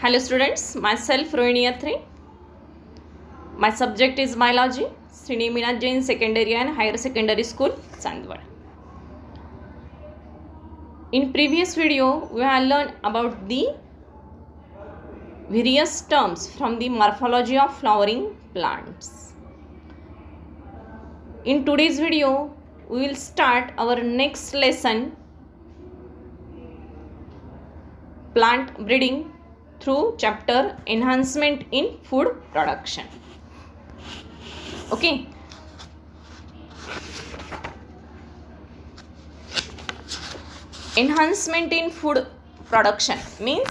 Hello students, myself Rohini Athre. My subject is biology, Sri Neminath Jain Secondary and Higher Secondary School, Chandwad. In previous video, we have learned about the various terms from the morphology of flowering plants. In today's video, we will start our next lesson, plant breeding, through chapter enhancement in food production. Okay. Enhancement in food production means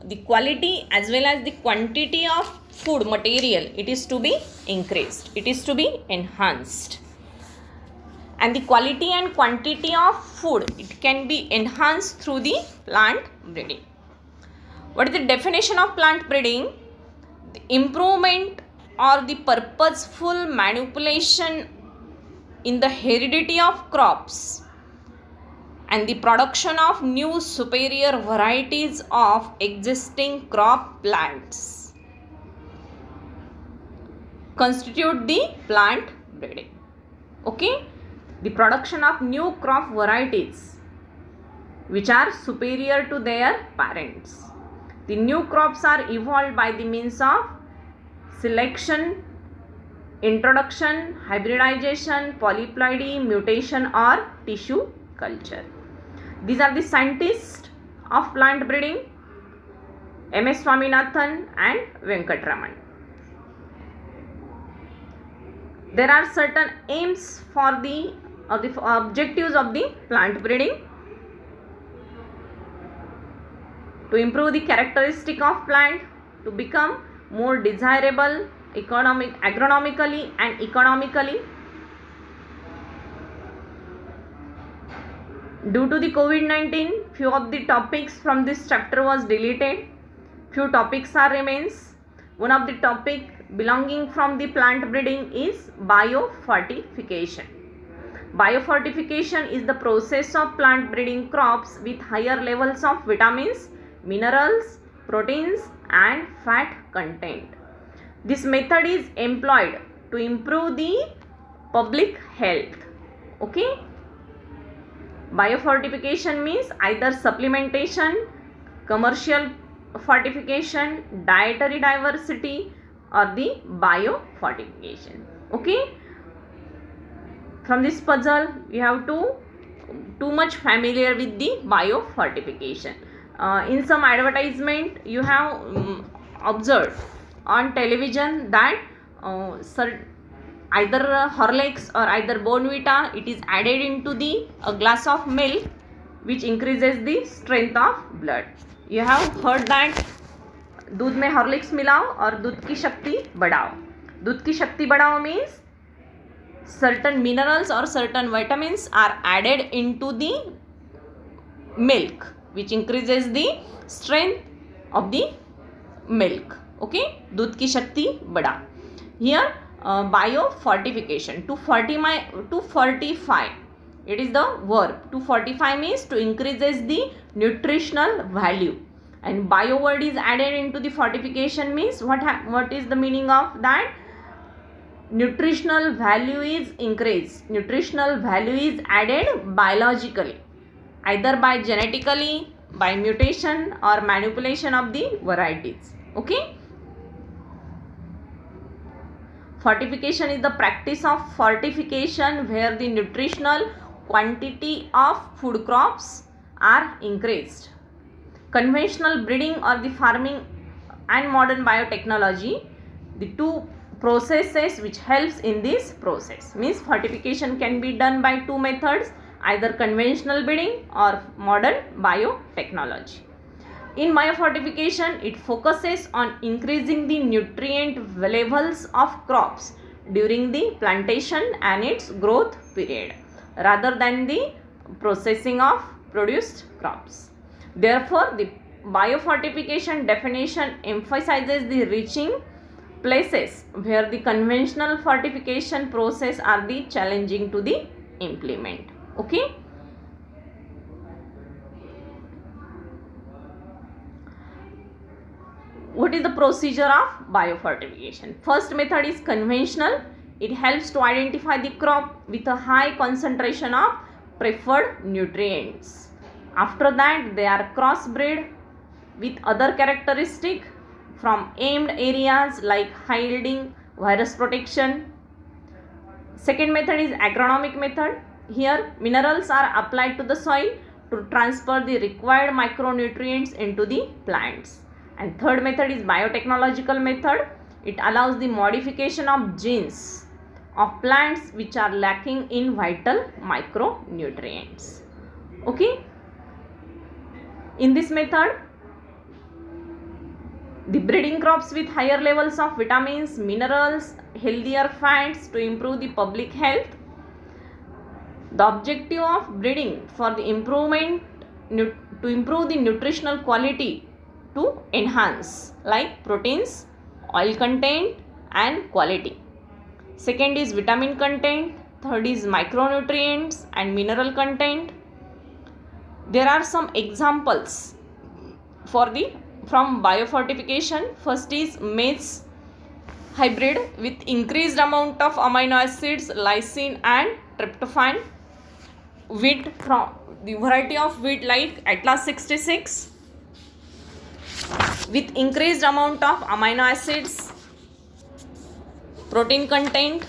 the quality as well as the quantity of food material, it is to be increased, it is to be enhanced. And the quality and quantity of food, it can be enhanced through the plant breeding. What is the definition of plant breeding? The improvement or the purposeful manipulation in the heredity of crops and the production of new superior varieties of existing crop plants constitute the plant breeding. Okay, the production of new crop varieties which are superior to their parents. The new crops are evolved by the means of selection, introduction, hybridization, polyploidy, mutation or tissue culture. These are the scientists of plant breeding, M.S. Swaminathan and Venkatraman. There are certain aims for the objectives of the plant breeding. To improve the characteristic of plant, to become more desirable agronomically and economically. Due to the COVID-19, few of the topics from this chapter was deleted. Few topics are remains. One of the topic belonging from the plant breeding is biofortification. Biofortification is the process of plant breeding crops with higher levels of vitamins, minerals, proteins and fat content. This method is employed to improve the public health. Okay. Biofortification means either supplementation, commercial fortification, dietary diversity or the biofortification. Okay. From this puzzle, you have to too much familiar with the biofortification. In some advertisement you have observed on television that either Horlicks or either Bournvita, it is added into a glass of milk which increases the strength of blood. You have heard that दूध में Horlicks मिलाओ और दूध की शक्ति बढ़ाओ. दूध की शक्ति बढ़ाओ means certain minerals or certain vitamins are added into the milk which increases the strength of the milk. Okay, दूध की शक्ति बढ़ा. Here biofortification, to fortify, it is the verb. To fortify means to increases the nutritional value, and bio word is added into the fortification means what is the meaning of that? Nutritional value is increased, nutritional value is added biologically, either by genetically, by mutation or manipulation of the varieties. Okay. Fortification is the practice of fortification where the nutritional quantity of food crops are increased. Conventional breeding or the farming and modern biotechnology, the two processes which helps in this process. Means fortification can be done by two methods, either conventional breeding or modern biotechnology. In biofortification, it focuses on increasing the nutrient levels of crops during the plantation and its growth period rather than the processing of produced crops. Therefore, the biofortification definition emphasizes the reaching places where the conventional fortification process are the challenging to the implement. Okay. What is the procedure of biofortification? First method is conventional. It helps to identify the crop with a high concentration of preferred nutrients. After that, they are crossbred with other characteristics from aimed areas like high yielding, virus protection. Second method is agronomic method. Here, minerals are applied to the soil to transfer the required micronutrients into the plants. And third method is biotechnological method. It allows the modification of genes of plants which are lacking in vital micronutrients. Okay. In this method, the breeding crops with higher levels of vitamins, minerals, healthier fats to improve the public health. The objective of breeding for the improvement to improve the nutritional quality to enhance like proteins, oil content and quality. Second is vitamin content. Third is micronutrients and mineral content. There are some examples from biofortification. First is maize hybrid with increased amount of amino acids, lysine and tryptophan. Wheat from the variety of wheat like Atlas 66 with increased amount of amino acids, protein content.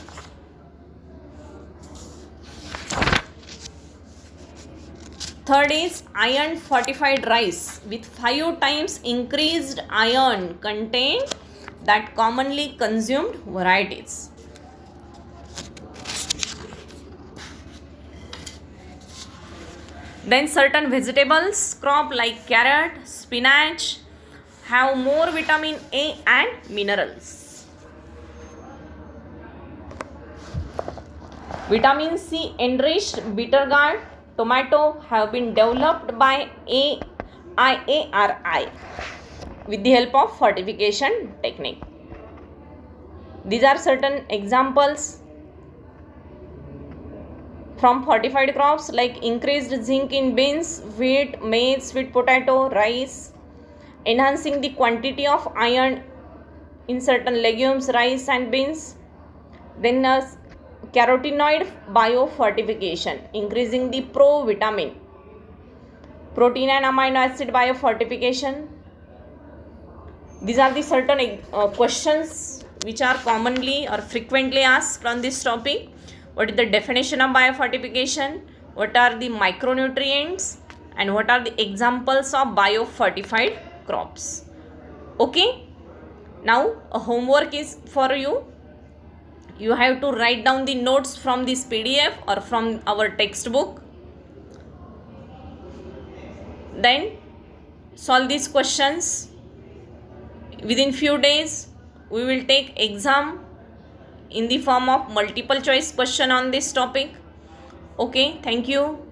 Third is iron fortified rice with 5 times increased iron content that commonly consumed varieties. Then certain vegetables crop like carrot, spinach have more vitamin A and minerals. Vitamin C enriched bitter gourd, tomato have been developed by IARI with the help of fortification technique. These are certain examples from fortified crops like increased zinc in beans, wheat, maize, sweet potato, rice, enhancing the quantity of iron in certain legumes, rice and beans. Then carotenoid biofortification, increasing the provitamin, protein and amino acid biofortification. These are the certain questions which are commonly or frequently asked on this topic. What is the definition of biofortification? What are the micronutrients? And what are the examples of biofortified crops? Okay. Now a homework is for you. You have to write down the notes from this PDF or from our textbook. Then solve these questions. Within few days, we will take exam in the form of multiple choice question on this topic. Okay, thank you.